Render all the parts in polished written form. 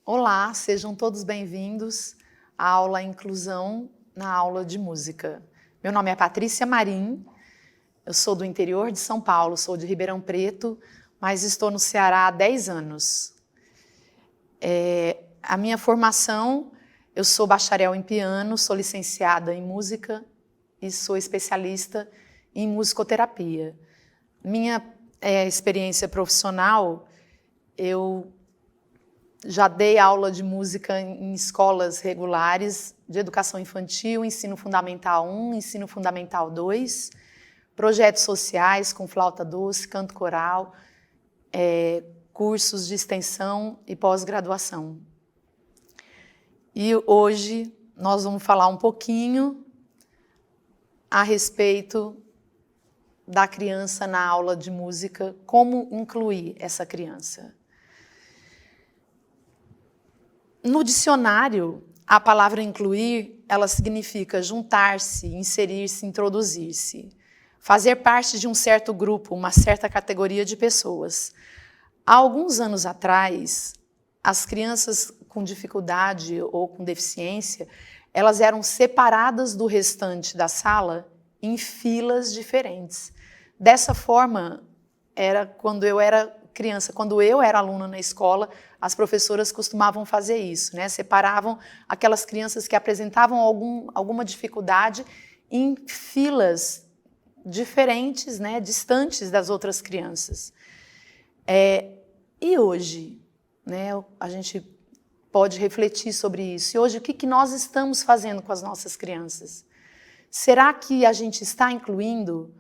Olá, sejam todos bem-vindos à aula Inclusão na aula de música. Meu nome é Patrícia Marim, eu sou do interior de São Paulo, sou de Ribeirão Preto, mas estou no Ceará há 10 anos. A minha formação, eu sou bacharel em piano, sou licenciada em música e sou especialista em musicoterapia. Minha experiência profissional, eu já dei aula de música em escolas regulares de educação infantil, ensino fundamental 1, ensino fundamental 2, projetos sociais com flauta doce, canto coral, cursos de extensão e pós-graduação. E hoje nós vamos falar um pouquinho a respeito da criança na aula de música, como incluir essa criança. No dicionário, a palavra incluir, ela significa juntar-se, inserir-se, introduzir-se, fazer parte de um certo grupo, uma certa categoria de pessoas. Há alguns anos atrás, as crianças com dificuldade ou com deficiência, elas eram separadas do restante da sala em filas diferentes. Dessa forma, era quando eu era criança, quando eu era aluna na escola, as professoras costumavam fazer isso, né? Separavam aquelas crianças que apresentavam alguma dificuldade em filas diferentes, né? Distantes das outras crianças. E hoje, né? A gente pode refletir sobre isso. E hoje, o que nós estamos fazendo com as nossas crianças? Será que a gente está incluindo?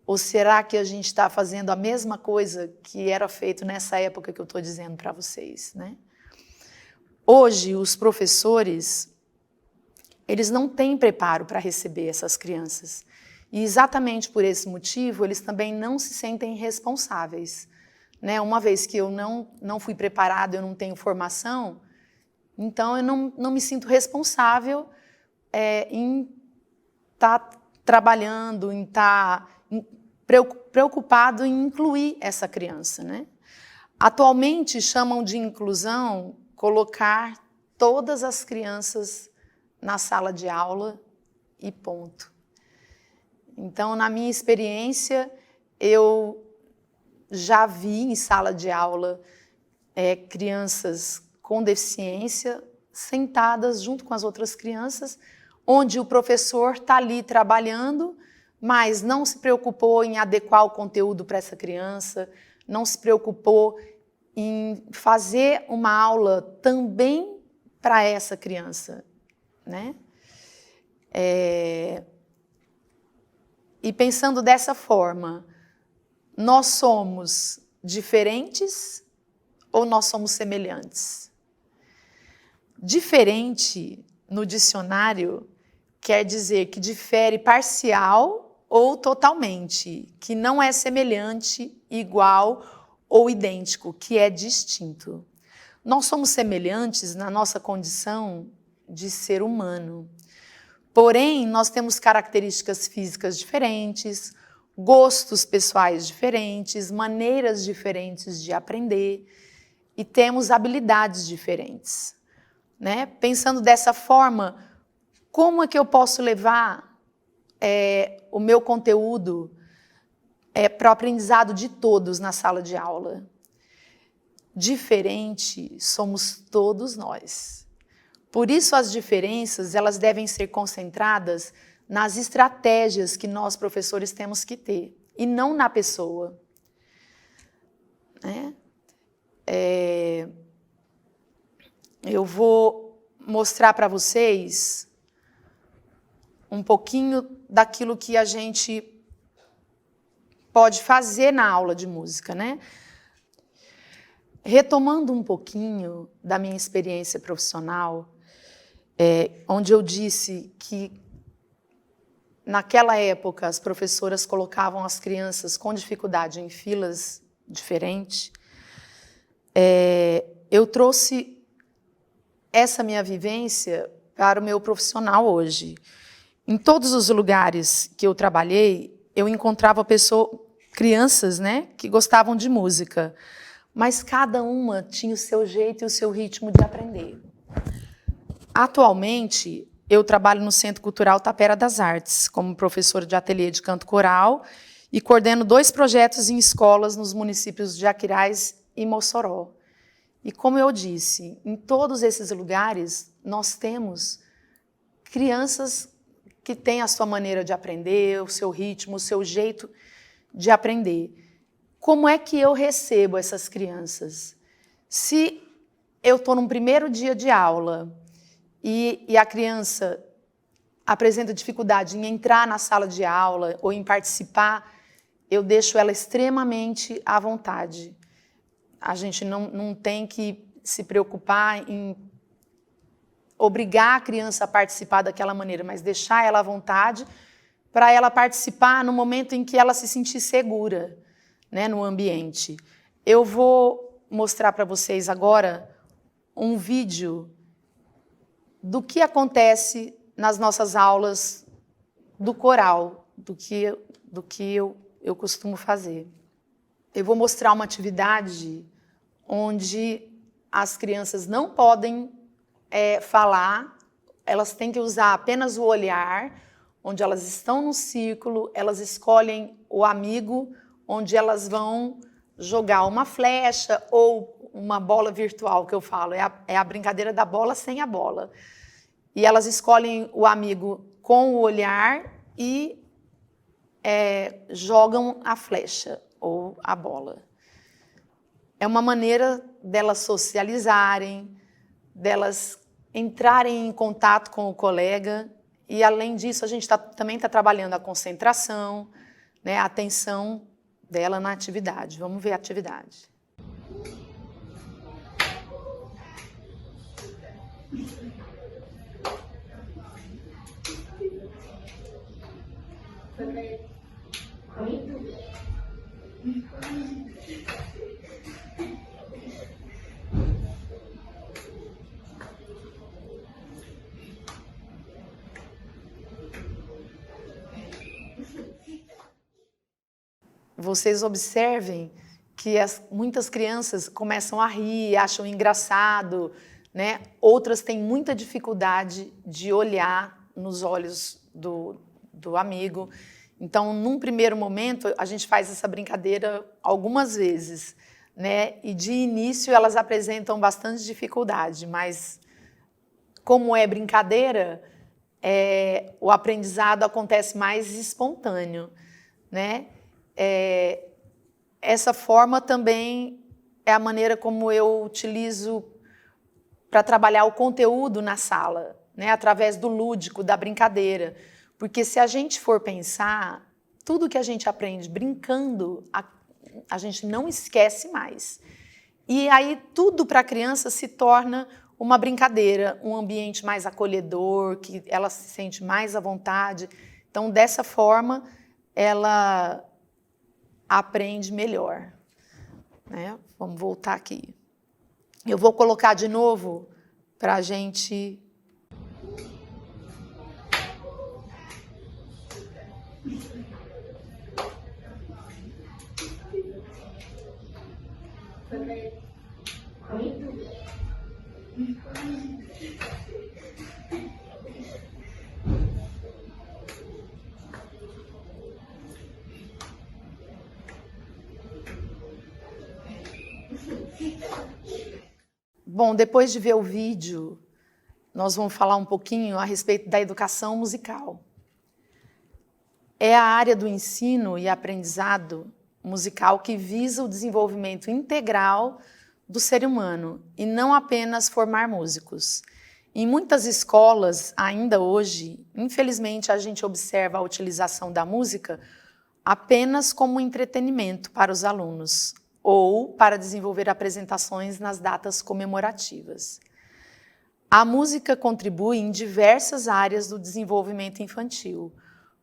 Ou será que a gente está fazendo a mesma coisa que era feito nessa época que eu estou dizendo para vocês, né? Hoje, os professores, eles não têm preparo para receber essas crianças. E exatamente por esse motivo, eles também não se sentem responsáveis, né? Uma vez que eu não fui preparado, eu não tenho formação, então eu não me sinto responsável em estar trabalhando, em estar preocupado em incluir essa criança, né? Atualmente chamam de inclusão colocar todas as crianças na sala de aula e ponto. Então, na minha experiência, eu já vi em sala de aula crianças com deficiência sentadas junto com as outras crianças, onde o professor está ali trabalhando, mas não se preocupou em adequar o conteúdo para essa criança, não se preocupou em fazer uma aula também para essa criança, né? E pensando dessa forma, nós somos diferentes ou nós somos semelhantes? Diferente, no dicionário, quer dizer que difere parcial ou totalmente, que não é semelhante, igual ou idêntico, que é distinto. Nós somos semelhantes na nossa condição de ser humano. Porém, nós temos características físicas diferentes, gostos pessoais diferentes, maneiras diferentes de aprender e temos habilidades diferentes, né? Pensando dessa forma, como é que eu posso levar o meu conteúdo para o aprendizado de todos na sala de aula? Diferente somos todos nós. Por isso as diferenças, elas devem ser concentradas nas estratégias que nós professores temos que ter e não na pessoa, né? Eu vou mostrar para vocês um pouquinho daquilo que a gente pode fazer na aula de música, né? Retomando um pouquinho da minha experiência profissional, onde eu disse que naquela época as professoras colocavam as crianças com dificuldade em filas diferentes, eu trouxe essa minha vivência para o meu profissional hoje. Em todos os lugares que eu trabalhei, eu encontrava crianças, né, que gostavam de música, mas cada uma tinha o seu jeito e o seu ritmo de aprender. Atualmente, eu trabalho no Centro Cultural Tapera das Artes, como professora de ateliê de canto coral, e coordeno 2 projetos em escolas nos municípios de Aquiraz e Mossoró. E como eu disse, em todos esses lugares, nós temos crianças que têm a sua maneira de aprender, o seu ritmo, o seu jeito de aprender. Como é que eu recebo essas crianças? Se eu estou num primeiro dia de aula e a criança apresenta dificuldade em entrar na sala de aula ou em participar, eu deixo ela extremamente à vontade. A gente não tem que se preocupar em obrigar a criança a participar daquela maneira, mas deixar ela à vontade para ela participar no momento em que ela se sentir segura, né, no ambiente. Eu vou mostrar para vocês agora um vídeo do que acontece nas nossas aulas do coral, do que eu costumo fazer. Eu vou mostrar uma atividade onde as crianças não podem falar, elas têm que usar apenas o olhar, onde elas estão no círculo, elas escolhem o amigo, onde elas vão jogar uma flecha ou uma bola virtual, que eu falo, é a brincadeira da bola sem a bola. E elas escolhem o amigo com o olhar e jogam a flecha ou a bola. É uma maneira delas socializarem, delas entrarem em contato com o colega, e além disso a gente também está trabalhando a concentração, né, a atenção dela na atividade. Vamos ver a atividade. Vocês observem que muitas crianças começam a rir, acham engraçado, né? Outras têm muita dificuldade de olhar nos olhos do amigo. Então, num primeiro momento, a gente faz essa brincadeira algumas vezes, né? E de início elas apresentam bastante dificuldade, mas como é brincadeira, o aprendizado acontece mais espontâneo, né? Essa forma também é a maneira como eu utilizo para trabalhar o conteúdo na sala, né? Através do lúdico, da brincadeira. Porque se a gente for pensar, tudo que a gente aprende brincando, a gente não esquece mais. E aí tudo para a criança se torna uma brincadeira, um ambiente mais acolhedor, que ela se sente mais à vontade. Então, dessa forma, ela aprende melhor, né? Vamos voltar aqui. Eu vou colocar de novo para a gente... Bom, depois de ver o vídeo, nós vamos falar um pouquinho a respeito da educação musical. É a área do ensino e aprendizado musical que visa o desenvolvimento integral do ser humano e não apenas formar músicos. Em muitas escolas, ainda hoje, infelizmente, a gente observa a utilização da música apenas como entretenimento para os alunos ou para desenvolver apresentações nas datas comemorativas. A música contribui em diversas áreas do desenvolvimento infantil,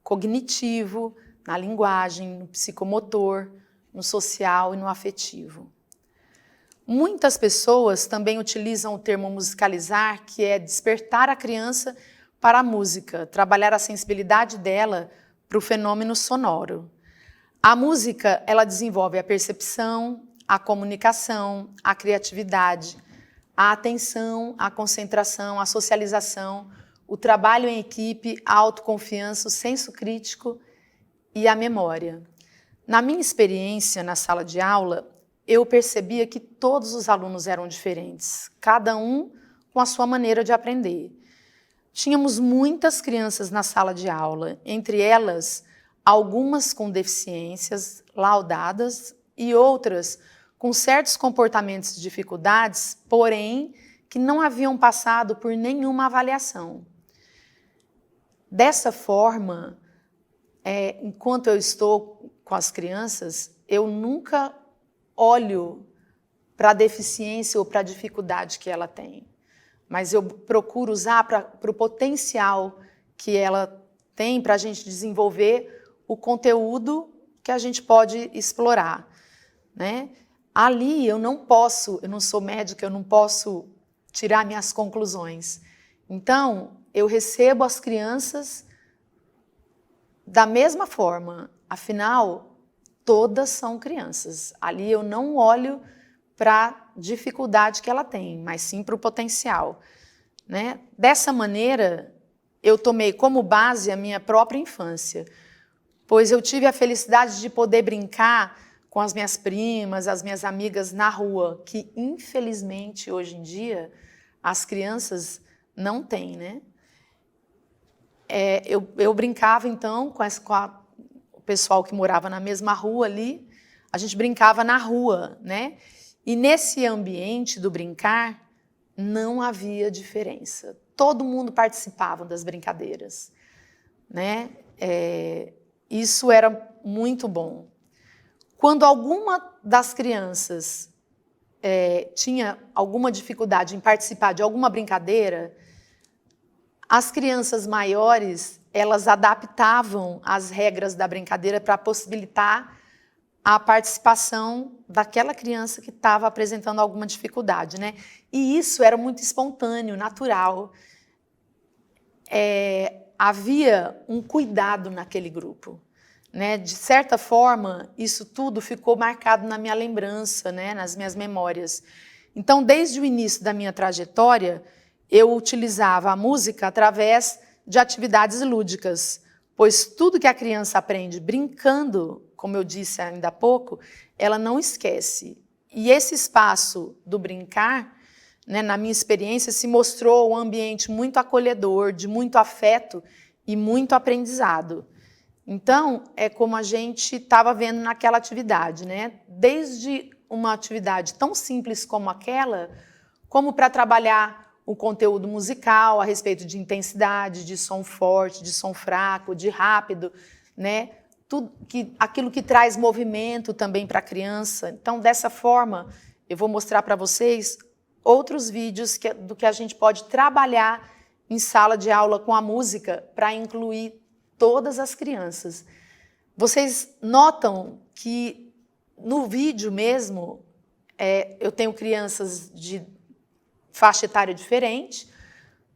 cognitivo, na linguagem, no psicomotor, no social e no afetivo. Muitas pessoas também utilizam o termo musicalizar, que é despertar a criança para a música, trabalhar a sensibilidade dela para o fenômeno sonoro. A música, ela desenvolve a percepção, a comunicação, a criatividade, a atenção, a concentração, a socialização, o trabalho em equipe, a autoconfiança, o senso crítico e a memória. Na minha experiência na sala de aula, eu percebia que todos os alunos eram diferentes, cada um com a sua maneira de aprender. Tínhamos muitas crianças na sala de aula, entre elas algumas com deficiências laudadas e outras com certos comportamentos e dificuldades, porém que não haviam passado por nenhuma avaliação. Dessa forma, enquanto eu estou com as crianças, eu nunca olho para a deficiência ou para a dificuldade que ela tem, mas eu procuro usar para o potencial que ela tem para a gente desenvolver o conteúdo que a gente pode explorar, né? Ali eu não sou médica, eu não posso tirar minhas conclusões. Então, eu recebo as crianças da mesma forma, afinal, todas são crianças. Ali eu não olho para a dificuldade que ela tem, mas sim para o potencial, né? Dessa maneira, eu tomei como base a minha própria infância, pois eu tive a felicidade de poder brincar com as minhas primas, as minhas amigas na rua, que infelizmente hoje em dia as crianças não têm, né? Eu brincava então com o pessoal que morava na mesma rua ali, a gente brincava na rua, né? E nesse ambiente do brincar não havia diferença. Todo mundo participava das brincadeiras, né? Isso era muito bom. Quando alguma das crianças tinha alguma dificuldade em participar de alguma brincadeira, as crianças maiores, elas adaptavam as regras da brincadeira para possibilitar a participação daquela criança que estava apresentando alguma dificuldade, né? E isso era muito espontâneo, natural. Havia um cuidado naquele grupo, né? De certa forma, isso tudo ficou marcado na minha lembrança, né? Nas minhas memórias. Então, desde o início da minha trajetória, eu utilizava a música através de atividades lúdicas, pois tudo que a criança aprende brincando, como eu disse ainda há pouco, ela não esquece. E esse espaço do brincar, né, na minha experiência, se mostrou um ambiente muito acolhedor, de muito afeto e muito aprendizado. Então, é como a gente estava vendo naquela atividade, né? Desde uma atividade tão simples como aquela, como para trabalhar o conteúdo musical a respeito de intensidade, de som forte, de som fraco, de rápido, né? Aquilo que traz movimento também para a criança. Então, dessa forma, eu vou mostrar para vocês outros vídeos do que a gente pode trabalhar em sala de aula com a música para incluir todas as crianças. Vocês notam que no vídeo mesmo, eu tenho crianças de faixa etária diferente,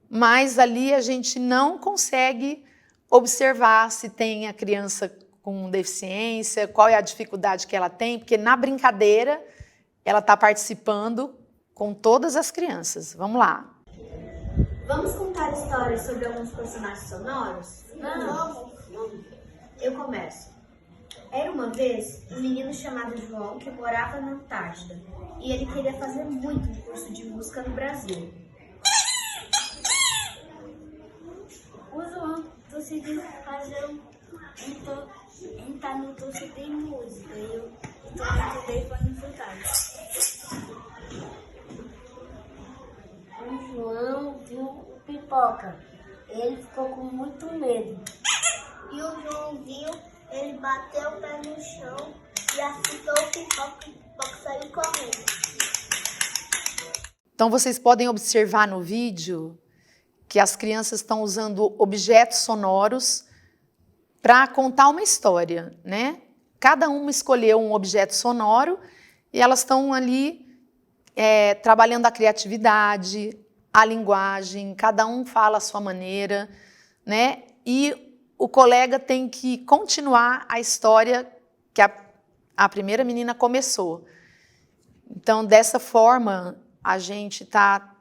mas ali a gente não consegue observar se tem a criança com deficiência, qual é a dificuldade que ela tem, porque na brincadeira ela está participando com todas as crianças. Vamos lá. Vamos contar histórias sobre alguns personagens sonoros? Vamos. Eu começo. Era uma vez um menino chamado João que morava na Antártida e ele queria fazer muito um curso de música no Brasil. O João decidiu fazer entrar no curso de música e eu estudei foi no cidade. O João viu o Pipoca. Ele ficou com muito medo. E o João viu, ele bateu o pé no chão e assustou o Pipoca saiu correndo. Então, vocês podem observar no vídeo que as crianças estão usando objetos sonoros para contar uma história, né? Cada uma escolheu um objeto sonoro e elas estão ali trabalhando a criatividade, a linguagem, cada um fala a sua maneira, né? E o colega tem que continuar a história que a primeira menina começou. Então, dessa forma, a gente está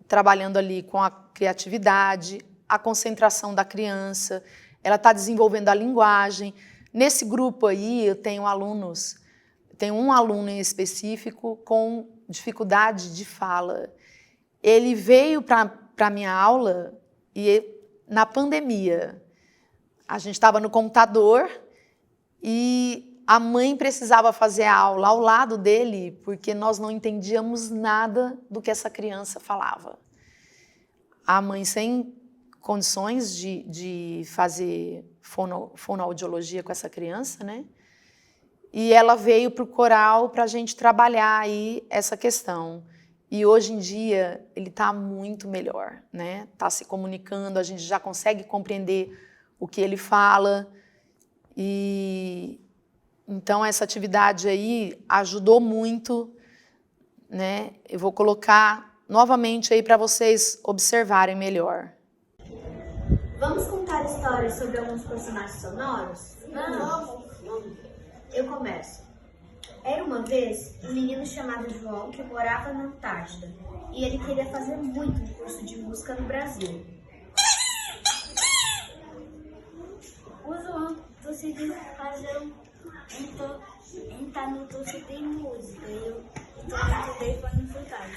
trabalhando ali com a criatividade, a concentração da criança, ela está desenvolvendo a linguagem. Nesse grupo aí, eu tenho alunos, tem um aluno em específico com dificuldade de fala. Ele veio para a minha aula e na pandemia, a gente estava no computador e a mãe precisava fazer a aula ao lado dele porque nós não entendíamos nada do que essa criança falava. A mãe sem condições de fazer fonoaudiologia com essa criança, né? E ela veio para o coral para a gente trabalhar aí essa questão. E hoje em dia ele está muito melhor, né? Está se comunicando, a gente já consegue compreender o que ele fala. E então essa atividade aí ajudou muito, né? Eu vou colocar novamente aí para vocês observarem melhor. Vamos contar histórias sobre alguns personagens sonoros? Vamos. Eu começo. Era uma vez um menino chamado João que morava na Antártida e ele queria fazer muito um curso de música no Brasil. O João decidiu entrar no curso de música e eu estudei para no cidade.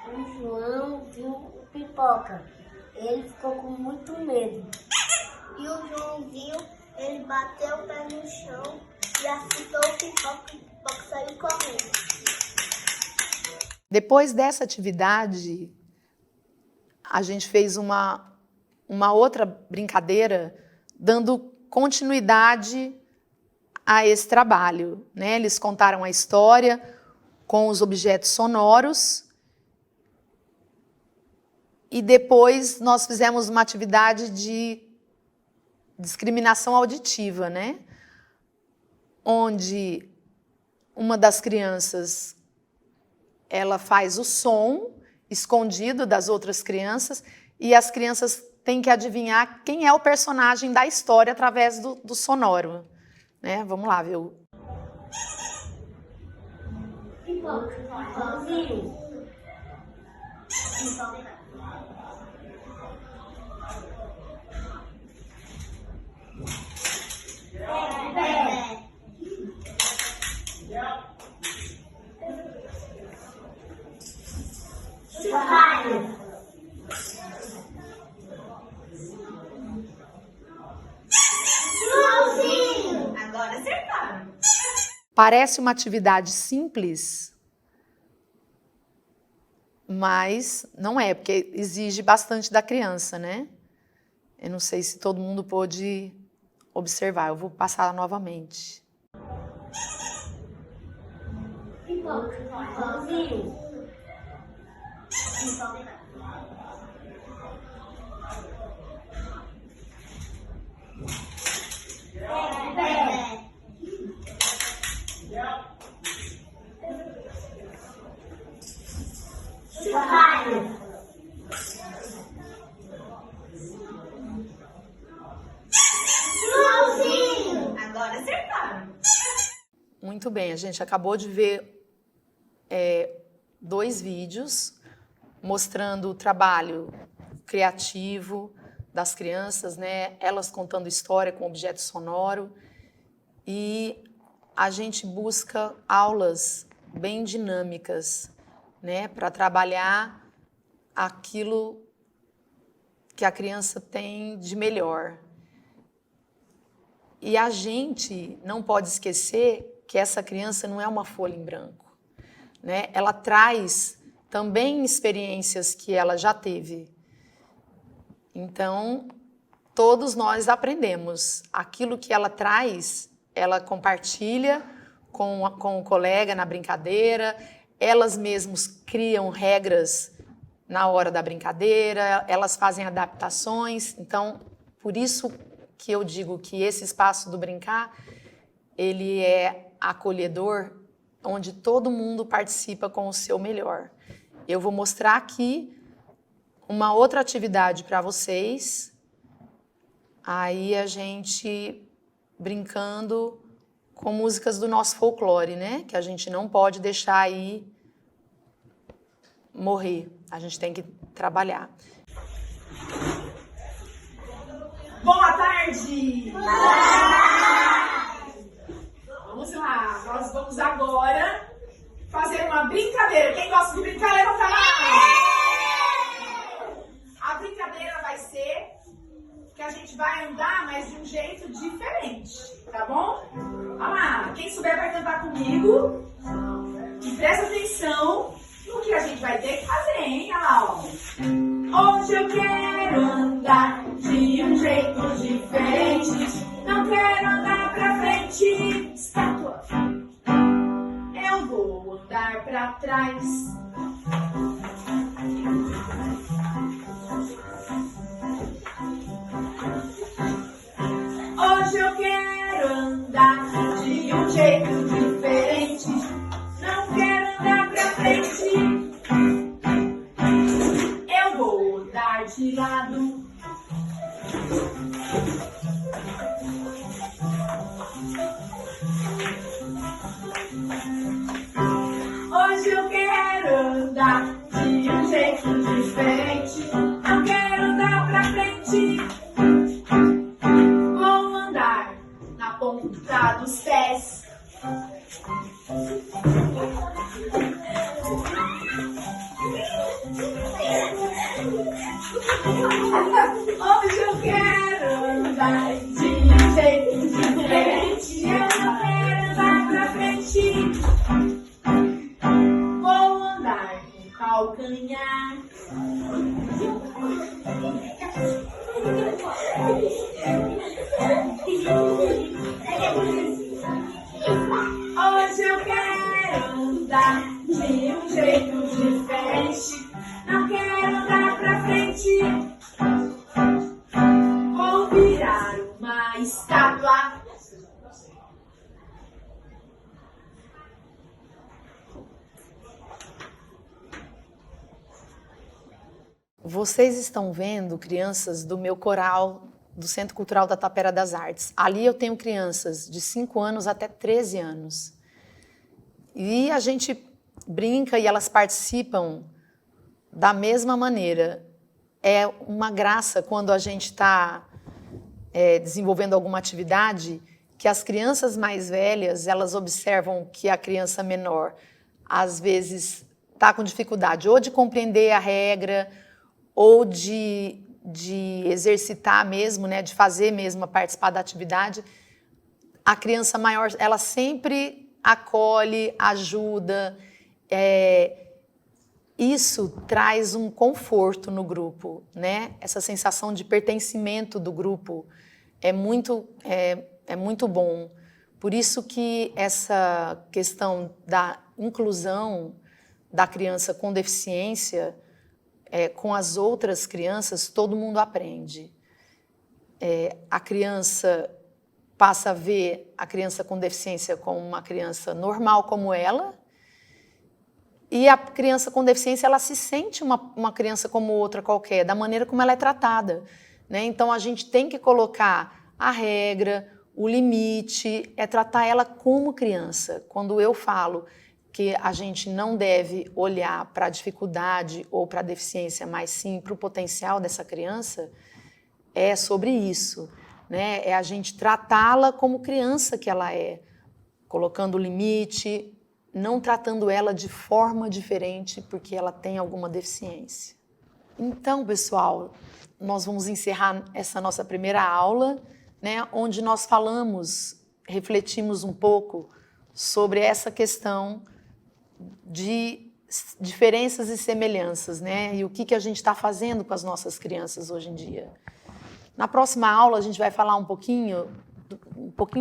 O João viu o Pipoca. Ele ficou com muito medo. E o João viu, ele bateu o pé no chão e assustou o Pipoca saiu correndo. Depois dessa atividade, a gente fez uma outra brincadeira dando continuidade a esse trabalho, né? Eles contaram a história com os objetos sonoros e depois nós fizemos uma atividade de discriminação auditiva, né? Onde uma das crianças ela faz o som escondido das outras crianças e as crianças têm que adivinhar quem é o personagem da história através do sonoro, né? Vamos lá, viu? Agora acertaram. Parece uma atividade simples, mas não é, porque exige bastante da criança, né? Eu não sei se todo mundo pôde observar, eu vou passar novamente. Agora acertaram. Muito bem, a gente acabou de ver 2 vídeos mostrando o trabalho criativo das crianças, né? Elas contando história com objeto sonoro e a gente busca aulas bem dinâmicas, né? Para trabalhar aquilo que a criança tem de melhor. E a gente não pode esquecer que essa criança não é uma folha em branco, né? Ela traz também experiências que ela já teve. Então, todos nós aprendemos. Aquilo que ela traz, ela compartilha com o colega na brincadeira, elas mesmas criam regras na hora da brincadeira, elas fazem adaptações. Então, por isso que eu digo que esse espaço do brincar, ele é acolhedor, onde todo mundo participa com o seu melhor. Eu vou mostrar aqui uma outra atividade para vocês. Aí a gente brincando com músicas do nosso folclore, né? Que a gente não pode deixar aí morrer. A gente tem que trabalhar. Boa tarde! Vamos lá, nós vamos agora fazer uma brincadeira. Quem gosta de brincar, levanta a mão! A brincadeira vai ser que a gente vai andar, mas de um jeito diferente, tá bom? Vamos lá, quem souber vai cantar comigo. E presta atenção no que a gente vai ter que fazer, hein? Olha lá, ó. Hoje eu quero andar de um jeito diferente. Não quero andar pra frente, estátua. Eu vou andar pra trás. Hoje eu quero andar de um jeito diferente. Não quero andar pra frente. Eu vou andar de lado. Hoje eu quero andar de um jeito diferente. Não quero andar pra frente. Vou andar na ponta dos pés. Hoje eu quero andar de um jeito diferente. Eu não quero andar pra frente. Vou andar com calcanhar. Hoje eu quero andar de um jeito diferente. Não quero andar pra frente. Vou virar uma estátua. Vocês estão vendo crianças do meu coral do Centro Cultural da Tapera das Artes. Ali eu tenho crianças de 5 anos até 13 anos. E a gente brinca e elas participam da mesma maneira. É uma graça quando a gente está desenvolvendo alguma atividade que as crianças mais velhas, elas observam que a criança menor, às vezes, está com dificuldade ou de compreender a regra ou de exercitar mesmo, né, de fazer mesmo, participar da atividade. A criança maior, ela sempre acolhe, ajuda. Isso traz um conforto no grupo, né? Essa sensação de pertencimento do grupo é muito bom. Por isso que essa questão da inclusão da criança com deficiência com as outras crianças, todo mundo aprende. A criança passa a ver a criança com deficiência como uma criança normal como ela, e a criança com deficiência, ela se sente uma criança como outra qualquer, da maneira como ela é tratada, né? Então, a gente tem que colocar a regra, o limite, tratar ela como criança. Quando eu falo que a gente não deve olhar para a dificuldade ou para a deficiência, mas sim para o potencial dessa criança, é sobre isso, né? É a gente tratá-la como criança que ela é, colocando o limite, não tratando ela de forma diferente porque ela tem alguma deficiência. Então, pessoal, nós vamos encerrar essa nossa primeira aula, né, onde nós refletimos um pouco sobre essa questão de diferenças e semelhanças, né, e o que a gente está fazendo com as nossas crianças hoje em dia. Na próxima aula, a gente vai falar um pouquinho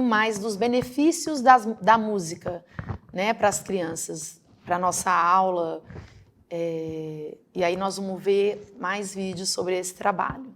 mais dos benefícios da música, né, para as crianças, para a nossa aula. E aí nós vamos ver mais vídeos sobre esse trabalho.